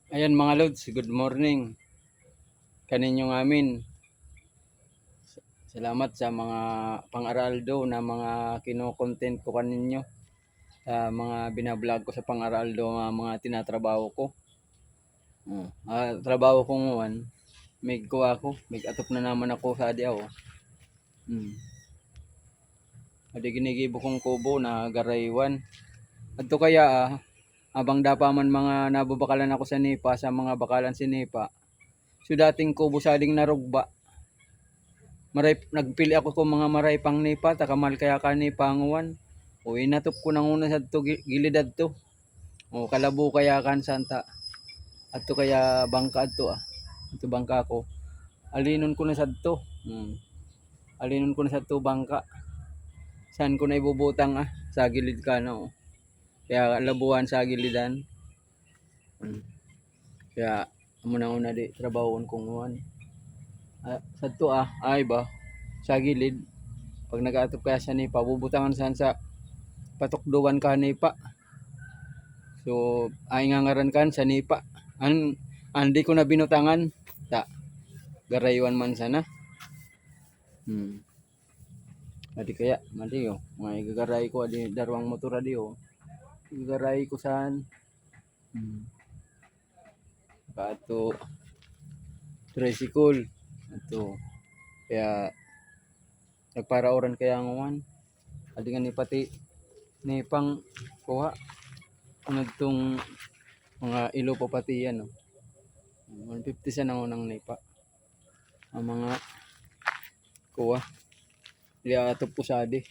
Ayan mga lods, good morning. Kaninyong amin. Salamat sa mga pang-araldo na mga kino-content ko kaninyo. Sa mga binablog ko sa pang-araldo mga tinatrabaho ko. Trabaho ko ngayon. May kuha ako. May atop na naman ako sa adiaw. Adi ginigibo kong kubo na garaywan. Adto kaya abang dapa man mga nababakalan ako sa nipa, sa mga bakalan si nipa. So dating kubo saling narugba. Maray nagpili ako kung mga maray pang nipa takamal kaya ka ni panguwan. O inatop ko nang una sa to gilid adto. O kalabo kaya kan santa. Adto kaya bangka adto Ito bangka ko. Alinon ko na sadto. Alinon ko na sadto bangka. Saan ko na ibubutang sa gilid ka no. Kaya labuhan sa gilidan. Kaya amo na una di trabahon kong uwan. Sadto ay ba sa gilid. Pag nag-atop kaya sa nipa, bubutangan saan sa patukduan ka nipa. So, ay nga ngaran kan sa nipa. Andi ko na binutangan. Garaywan man sana. Adi kaya, mali mga igagaray ko, adi darwang motor adi igagaray ko saan. Kato, tricycle. Ito, kaya, nagparaoran kaya ngawan. Adi nga ni pati, ni pang kuha. Ano itong mga ilo pa pati yan 150 sa nangunang nipa. Ang mga kuha. Di atop ko sa adi.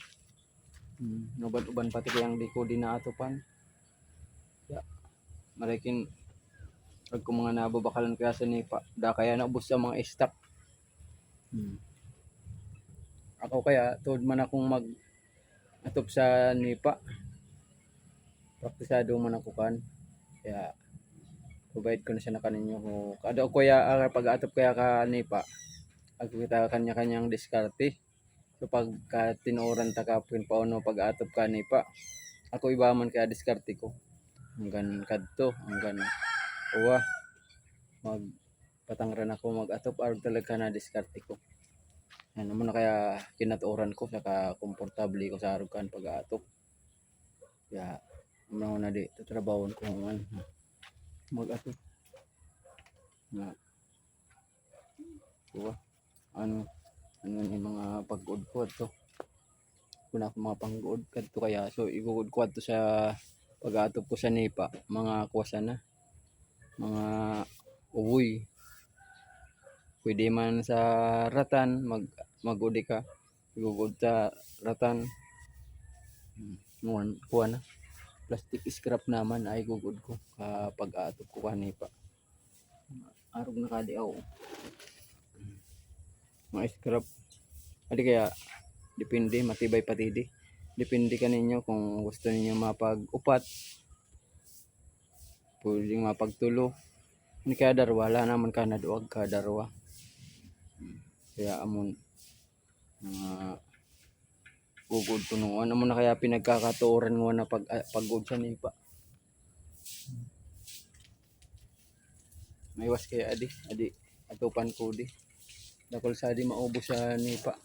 Uban pati kayang di ko dinaatopan. Ya, marikin pag kung mga nababakalan kaya sa nipa. Da kaya naubos sa mga stock. Ako kaya tuod man akong mag atop sa nipa. Praktisado man ako kan. Kaya provide ko na siya na kaninyo. Kada ko kaya pag-atop kaya ka nipa. Ako kita kanya-kanyang diskarte. So pagka tinuoran ta ka pauno pag-atop ka nipa. Ako iba man kaya diskarte ko. Hanggang kadto, hanggang uwa. Magpatangran ako mag-atop or talaga na diskarte ko. Ano mo na kaya kinatuoran ko saka komportable ko sa arugan pag-atop. Kaya ano na di tatrabahon ko man mag-atop. Na uwa. Ano yung mga pag-uod ko ito. Kuna ko mga pang-uod kadto kaya so iguud ko adto sa pag-atop ko sa nipa, mga kuwasa na. Mga uwoy. Pwede man sa ratan mag-udi ka. Igugod sa ratan. Kuha na. Plastic scrap naman ay gugod ko pag-atop ko kanipa. Arog na kadi mga scrap. Adi kaya depende matibay pati di. Depende kaninyo kung gusto niyo mapag-upat. Pwedeng mapagtulo. Ni kaya darwa wala naman ka naduwag ka darwa. Kaya amon gugod tunuan amo na kaya pinagkakatuoran ngo na pag-ud sa nipa. May was kaya adi atupan ko di. Dakol sa di maubos sa nipa.